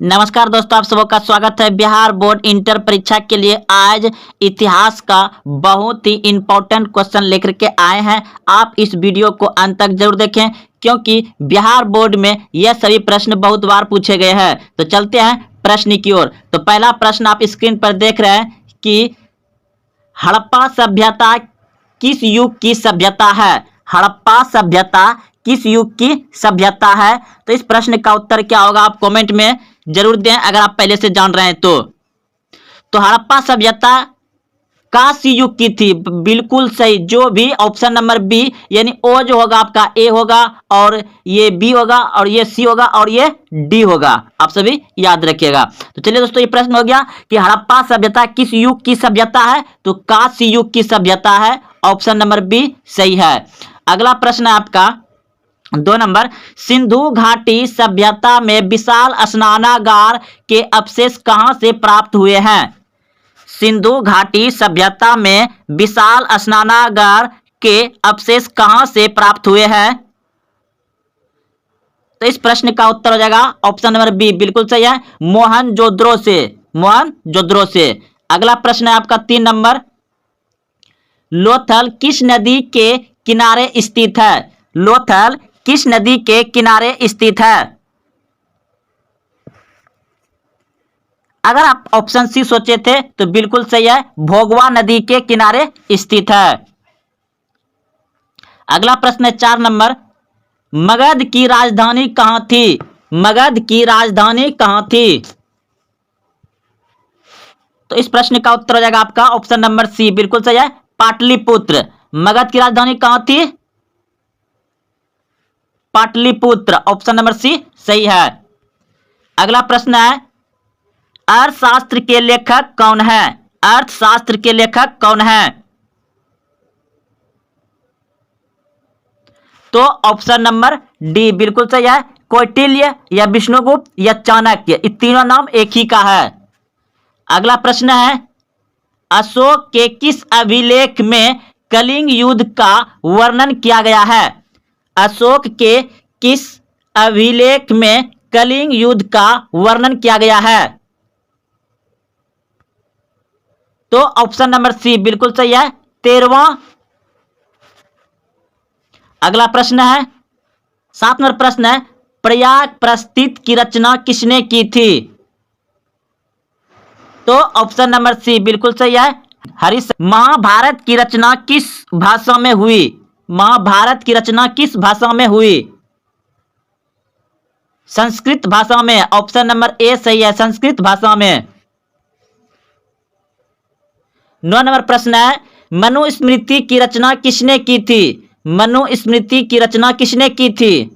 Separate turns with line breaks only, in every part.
नमस्कार दोस्तों, आप सबका स्वागत है। बिहार बोर्ड इंटर परीक्षा के लिए आज इतिहास का बहुत ही इम्पोर्टेंट क्वेश्चन लेकर के आए हैं। आप इस वीडियो को अंत तक जरूर देखें क्योंकि बिहार बोर्ड में यह सभी प्रश्न बहुत बार पूछे गए हैं। तो चलते हैं प्रश्न की ओर। तो पहला प्रश्न आप स्क्रीन पर देख रहे हैं कि हड़प्पा सभ्यता किस युग की सभ्यता है। हड़प्पा सभ्यता किस युग की सभ्यता है। तो इस प्रश्न का उत्तर क्या होगा आप कमेंट में जरूर दें अगर आप पहले से जान रहे हैं तो हड़प्पा सभ्यता कांस्य युग की थी। बिल्कुल सही। जो भी ऑप्शन नंबर बी यानी ओ जो होगा आपका ए होगा और ये बी होगा और ये सी होगा और ये डी होगा। आप सभी याद रखिएगा। तो चलिए दोस्तों, ये प्रश्न हो गया कि हड़प्पा सभ्यता किस युग की सभ्यता है। तो कांस्य युग की सभ्यता है। ऑप्शन नंबर बी सही है। अगला प्रश्न है आपका 2 नंबर, सिंधु घाटी सभ्यता में विशाल स्नानागार के अवशेष कहां से प्राप्त हुए हैं। सिंधु घाटी सभ्यता में विशाल स्नानागार के अवशेष कहां से प्राप्त हुए हैं। तो इस प्रश्न का उत्तर हो जाएगा ऑप्शन नंबर बी, बिल्कुल सही है, मोहनजोदड़ो से। मोहनजोदड़ो से। अगला प्रश्न है आपका 3 नंबर, लोथल किस नदी के किनारे स्थित है। लोथल किस नदी के किनारे स्थित है। अगर आप ऑप्शन सी सोचे थे तो बिल्कुल सही है, भोगवा नदी के किनारे स्थित है। अगला प्रश्न है 4 नंबर, मगध की राजधानी कहां थी। मगध की राजधानी कहां थी। तो इस प्रश्न का उत्तर हो जाएगा आपका ऑप्शन नंबर सी, बिल्कुल सही है, पाटलिपुत्र। मगध की राजधानी कहां थी, पाटलिपुत्र। ऑप्शन नंबर सी सही है। अगला प्रश्न है, अर्थशास्त्र के लेखक कौन है। अर्थशास्त्र के लेखक कौन है। तो ऑप्शन नंबर डी बिल्कुल सही है, कौटिल्य या विष्णुगुप्त या चाणक्य। ये तीनों नाम एक ही का है। अगला प्रश्न है, अशोक के किस अभिलेख में कलिंग युद्ध का वर्णन किया गया है। अशोक के किस अभिलेख में कलिंग युद्ध का वर्णन किया गया है। तो ऑप्शन नंबर सी बिल्कुल सही है, 13वां। अगला प्रश्न है 7 नंबर प्रश्न है, प्रयाग प्रस्थित की रचना किसने की थी। तो ऑप्शन नंबर सी बिल्कुल सही है, हरीश। महाभारत की रचना किस भाषा में हुई। महाभारत की रचना किस भाषा में हुई। संस्कृत भाषा में। ऑप्शन नंबर ए सही है, संस्कृत भाषा में। 9 नंबर प्रश्न है, मनुस्मृति की रचना किसने की थी। मनुस्मृति की रचना किसने की थी।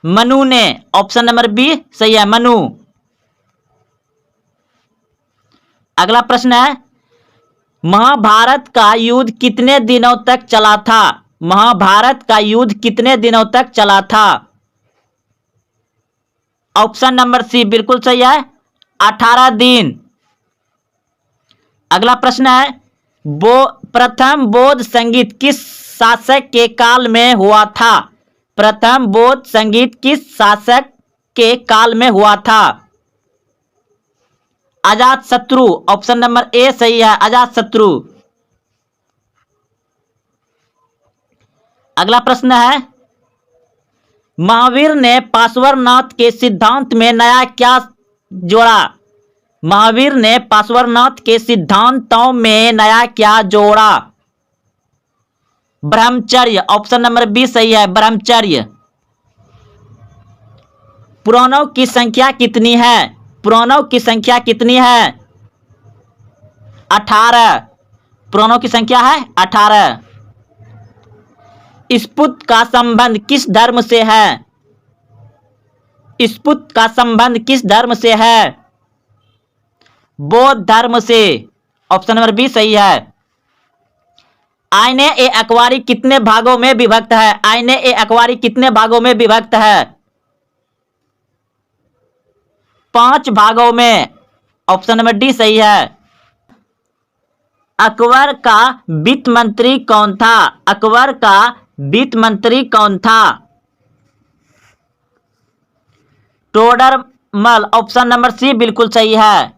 मनु ने। ऑप्शन नंबर बी सही है, मनु। अगला प्रश्न है, महाभारत का युद्ध कितने दिनों तक चला था। महाभारत का युद्ध कितने दिनों तक चला था। ऑप्शन नंबर सी बिल्कुल सही है, 18 दिन। अगला प्रश्न है, प्रथम बौद्ध संगीत किस शासक के काल में हुआ था। प्रथम बौद्ध संगीत किस शासक के काल में हुआ था। अजातशत्रु। ऑप्शन नंबर ए सही है, अजातशत्रु। अगला प्रश्न है, महावीर ने पार्श्वनाथ के सिद्धांत में नया क्या जोड़ा। महावीर ने पार्श्वनाथ के सिद्धांतों में नया क्या जोड़ा। ब्रह्मचर्य। ऑप्शन नंबर बी सही है, ब्रह्मचर्य। पुराणों की संख्या कितनी है। पुराणों की संख्या कितनी है। 18। पुराणों की संख्या है 18। स्पुत का संबंध किस धर्म से है। स्पुत का संबंध किस धर्म से है। बौद्ध धर्म से। ऑप्शन नंबर बी सही है। आईने ए अकवारी कितने भागों में विभक्त है। आईने ए अकवारी कितने भागों में विभक्त है। 5 भागों में। ऑप्शन नंबर डी सही है। अकबर का वित्त मंत्री कौन था। अकबर का वित्त मंत्री कौन था। टोडरमल, ऑप्शन नंबर सी बिल्कुल सही है।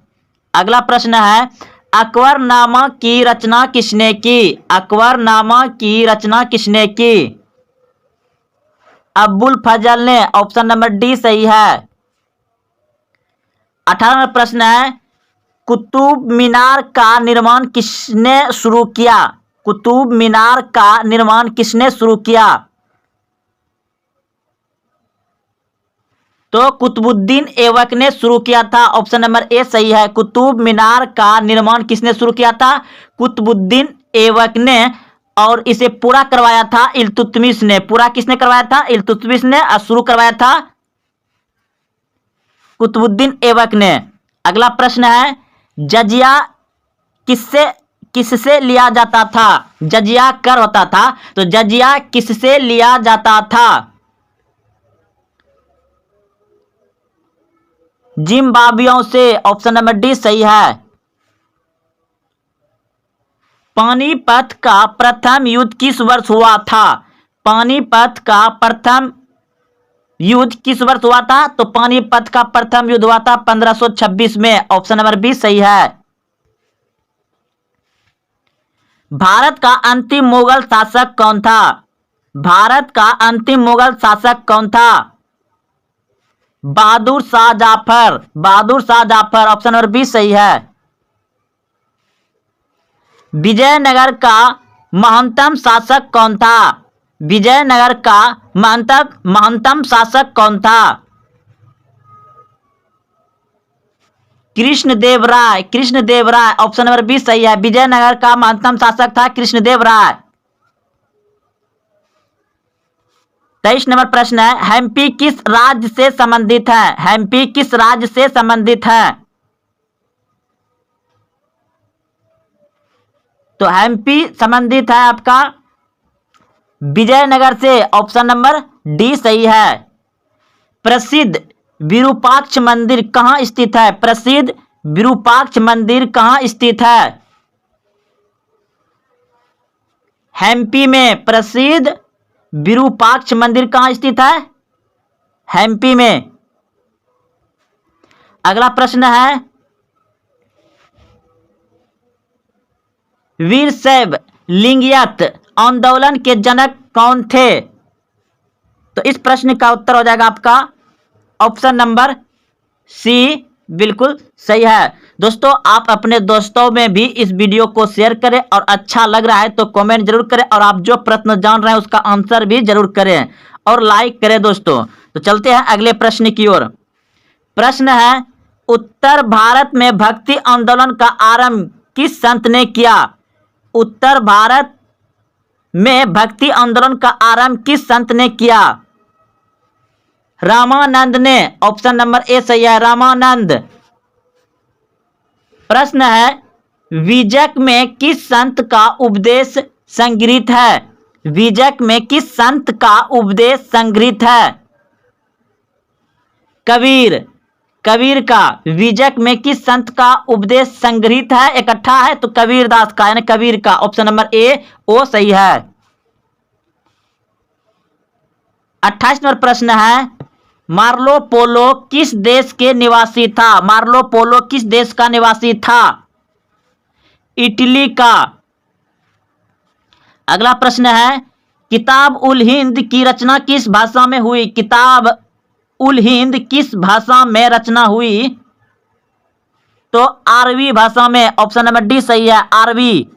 अगला प्रश्न है, अकबरनामा की रचना किसने की? अकबरनामा की रचना किसने की? अबुल फजल ने, ऑप्शन नंबर डी सही है। 18वां प्रश्न है, कुतुब मीनार का निर्माण किसने शुरू किया? कुतुब मीनार का निर्माण किसने शुरू किया? तो कुतुबुद्दीन ऐबक ने शुरू किया था, ऑप्शन नंबर ए सही है। कुतुब मीनार का निर्माण किसने शुरू किया था? कुतुबुद्दीन ऐबक ने। और इसे पूरा करवाया था इल्तुतमिश ने। पूरा किसने करवाया था? इल्तुतमिश ने। और शुरू करवाया था कुतुबुद्दीन ऐबक ने। अगला प्रश्न है, जजिया किससे किससे लिया जाता था? जजिया कर होता था, तो जजिया किससे लिया जाता था? जिम्बाब्वियों से, ऑप्शन नंबर डी सही है। पानीपत का प्रथम युद्ध किस वर्ष हुआ था? पानीपत का प्रथम युद्ध किस वर्ष हुआ था? तो पानीपत का प्रथम युद्ध हुआ था 1526 में, ऑप्शन नंबर बी सही है। भारत का अंतिम मुगल शासक कौन था? भारत का अंतिम मुगल शासक कौन था? Bahadur Shah Zafar. Bahadur Shah Zafar, option number B सही है। विजयनगर का महत्तम शासक कौन था? विजयनगर का महत्तम शासक कौन था? कृष्णदेव राय। कृष्णदेव राय, ऑप्शन नंबर बी सही है। विजयनगर का महत्तम शासक था कृष्णदेव राय। 23 नंबर प्रश्न है, हम्पी किस राज्य से संबंधित है? हम्पी किस राज्य से संबंधित है? तो हम्पी संबंधित है आपका विजयनगर से, ऑप्शन नंबर डी सही है। प्रसिद्ध विरूपाक्ष मंदिर कहाँ स्थित है? प्रसिद्ध विरूपाक्ष मंदिर कहाँ स्थित है? हम्पी में प्रसिद्ध विरूपाक्ष मंदिर कहाँ स्थित है? हम्पी में। अगला प्रश्न है, वीरशैव लिंगायत आंदोलन के जनक कौन थे? तो इस प्रश्न का उत्तर हो जाएगा आपका ऑप्शन नंबर सी बिल्कुल सही है। दोस्तों, आप अपने दोस्तों में भी इस वीडियो को शेयर करें और अच्छा लग रहा है तो कमेंट जरूर करें और आप जो प्रश्न जान रहे हैं उसका आंसर भी जरूर करें और लाइक करें। दोस्तों, तो चलते हैं अगले प्रश्न की ओर। प्रश्न है, उत्तर भारत में भक्ति आंदोलन का आरंभ किस संत ने किया? उत्तर भारत में भक्ति आंदोलन का आरंभ किस संत ने किया? रामानंद ने, ऑप्शन नंबर ए सही है, रामानंद। प्रश्न है, बीजक में किस संत का उपदेश संग्रहित है? बीजक में किस संत का उपदेश संग्रहित है? कबीर। कबीर का। बीजक में किस संत का उपदेश संग्रहित है, इकट्ठा है? तो कबीरदास का, यानी कबीर का, ऑप्शन नंबर ए ओ सही है। 28 नंबर प्रश्न है, मार्लो पोलो किस देश के निवासी था? मार्लो पोलो किस देश का निवासी था? इटली का। अगला प्रश्न है, किताब उल हिंद की रचना किस भाषा में हुई? किताब उल हिंद किस भाषा में रचना हुई? तो अरबी भाषा में, ऑप्शन नंबर डी सही है, अरबी।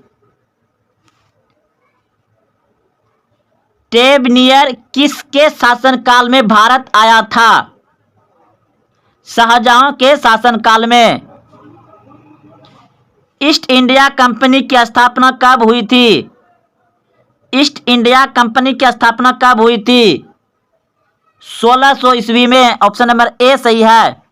टेबनियर किसके शासनकाल में भारत आया था? शाहजहां के शासनकाल में। ईस्ट इंडिया कंपनी की स्थापना कब हुई थी? ईस्ट इंडिया कंपनी की स्थापना कब हुई थी? 1600 ईस्वी में, ऑप्शन नंबर ए सही है।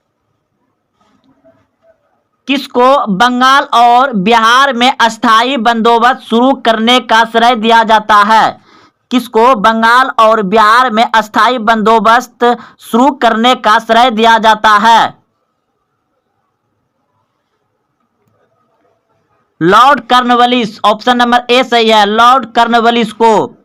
किसको बंगाल और बिहार में अस्थायी बंदोबस्त शुरू करने का श्रेय दिया जाता है? किसको बंगाल और बिहार में अस्थायी बंदोबस्त शुरू करने का श्रेय दिया जाता है? Lord Cornwallis, option number A सही है, लॉर्ड कॉर्नवालिस को।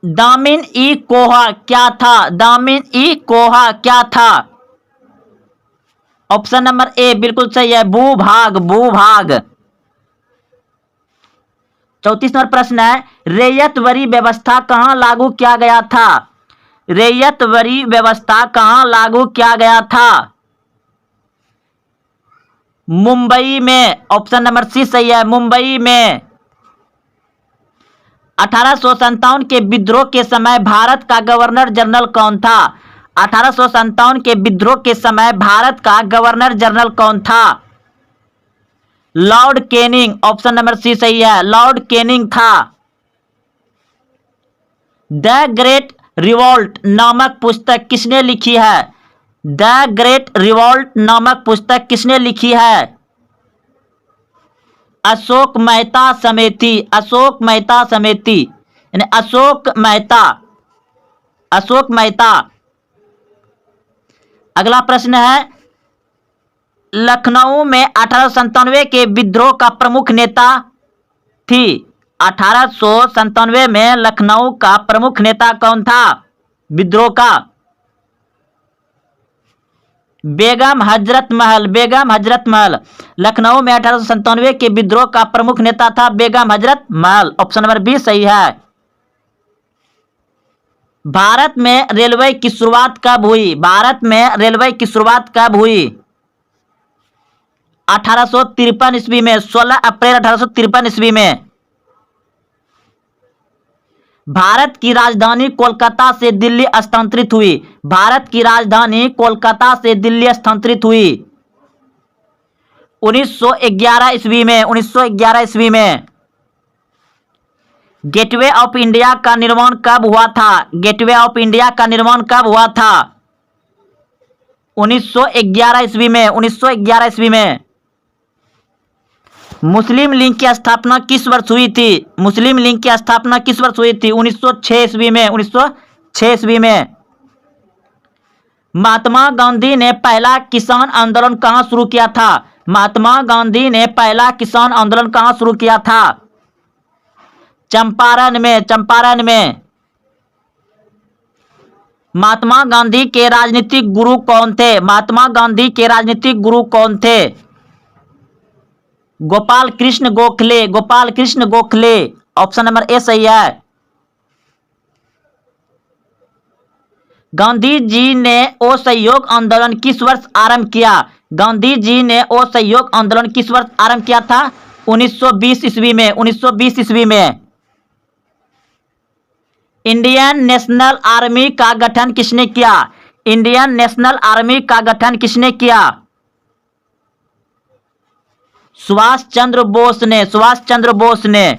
दामिन ई कोहा क्या था? दामिन ई कोहा क्या था? ऑप्शन नंबर ए बिल्कुल सही है, भूभाग, भूभाग। 34 नंबर प्रश्न है, रैयतवरी व्यवस्था कहां लागू किया गया था? रैयतवरी व्यवस्था कहां लागू किया गया था? मुंबई में। ऑप्शन नंबर सी सही है, मुंबई में। 1857 के विद्रोह के समय भारत का गवर्नर जनरल कौन था? 1857 के विद्रोह के समय भारत का गवर्नर जनरल कौन था? Lord Canning. Option number C सही है, लॉर्ड कैनिंग था। द ग्रेट रिवॉल्ट नामक पुस्तक किसने लिखी है? द ग्रेट रिवॉल्ट नामक पुस्तक किसने लिखी है? अशोक मेहता समिति, अशोक मेहता समिति, यानी अशोक मेहता, अशोक मेहता। अगला प्रश्न है, लखनऊ में 1897 के विद्रोह का प्रमुख नेता थी? 1897 में लखनऊ का प्रमुख नेता कौन था विद्रोह का? बेगम हजरत महल, बेगम हजरत महल। लखनऊ में 1897 के विद्रोह का प्रमुख नेता था Begum Hazrat Mahal. Option number B सही है। भारत में रेलवे की शुरुआत कब हुई? भारत में रेलवे की शुरुआत कब हुई? 1853 ईस्वी में, 16 अप्रैल 1853 ईस्वी में। भारत की राजधानी कोलकाता से दिल्ली स्थानांतरित हुई? भारत की राजधानी कोलकाता से दिल्ली स्थानांतरित हुई 1911 ईस्वी में, 1911 ईस्वी में। गेटवे ऑफ इंडिया का निर्माण कब हुआ था? गेटवे ऑफ इंडिया का निर्माण कब हुआ था? 1911 ईस्वी में, 1911 ईस्वी में। मुस्लिम लीग की स्थापना किस वर्ष हुई थी? मुस्लिम लीग की स्थापना किस वर्ष हुई थी? 1906 ईस्वी में, 1906 ईस्वी में। महात्मा गांधी ने पहला किसान आंदोलन कहां शुरू किया था? महात्मा गांधी ने पहला किसान आंदोलन कहां शुरू किया था? चंपारण में, चंपारण में। महात्मा गांधी के राजनीतिक गुरु कौन थे? महात्मा गांधी के राजनीतिक गुरु कौन थे? Gopal Krishna Gokhale, Gopal Krishna Gokhale. Option number A सही है। गांधी जी ने असहयोग आंदोलन किस वर्ष आरंभ किया? गांधी जी ने असहयोग आंदोलन किस वर्ष आरंभ किया था? 1920 ईस्वी में, 1920 ईस्वी में। इंडियन नेशनल आर्मी का गठन किसने किया? इंडियन नेशनल आर्मी का गठन किसने किया? सुभाष चंद्र बोस ने, सुभाष चंद्र बोस ने।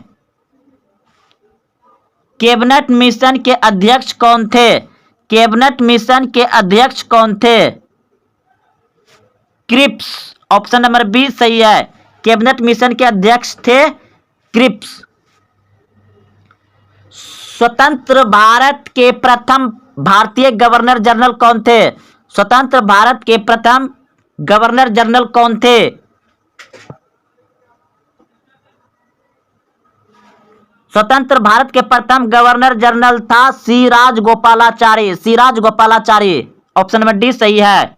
कैबिनेट मिशन के अध्यक्ष कौन थे? कैबिनेट मिशन के अध्यक्ष कौन थे? क्रिप्स। ऑप्शन नंबर बी सही है, कैबिनेट मिशन के अध्यक्ष थे क्रिप्स। स्वतंत्र भारत के प्रथम भारतीय गवर्नर जनरल कौन थे? स्वतंत्र भारत के प्रथम गवर्नर जनरल कौन थे? स्वतंत्र भारत के प्रथम गवर्नर जनरल था सी राजगोपालाचारी, सी राजगोपालाचारी। ऑप्शन नंबर डी सही है।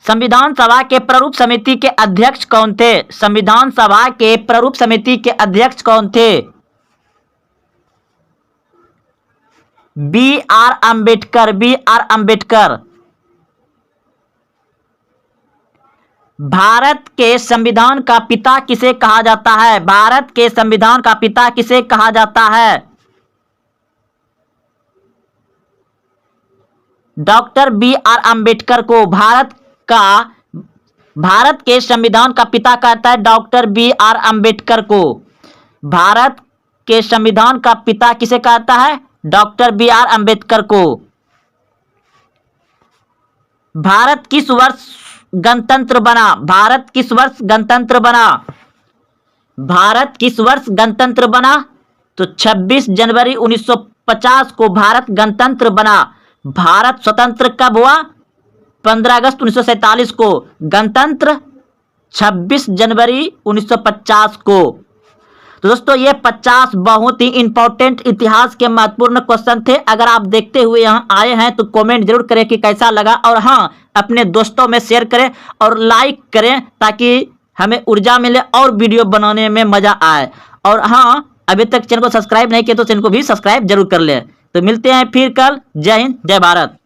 संविधान सभा के प्रारूप समिति के अध्यक्ष कौन थे? संविधान सभा के प्रारूप समिति के अध्यक्ष कौन थे? B R Ambedkar, B R Ambedkar. Bharat के संविधान का पिता किसे कहा जाता है? भारत के संविधान का पिता किसे कहा जाता है? डॉक्टर बी आर अम्बेडकर को भारत के संविधान का पिता कहता है डॉक्टर बी आर अम्बेडकर को। भारत के संविधान का पिता किसे कहता है? डॉक्टर बी आर अम्बेडकर को। भारत किस वर्ष गणतंत्र बना? भारत किस वर्ष गणतंत्र बना? भारत किस वर्ष गणतंत्र बना? तो 26 जनवरी 1950 को भारत गणतंत्र बना। भारत स्वतंत्र कब हुआ? 15 अगस्त 1947 को। गणतंत्र 26 जनवरी 1950 को। तो दोस्तों ये 50 बहुत ही इंपॉर्टेंट इतिहास के महत्वपूर्ण क्वेश्चन थे। अगर आप देखते हुए यहाँ आए हैं तो कमेंट जरूर करें कि कैसा लगा, और हाँ, अपने दोस्तों में शेयर करें और लाइक करें ताकि हमें ऊर्जा मिले और वीडियो बनाने में मजा आए। और हाँ, अभी तक चैनल को सब्सक्राइब नहीं किया तो चैनल को भी सब्सक्राइब जरूर कर ले। तो मिलते हैं फिर कल। जय हिंद, जय भारत।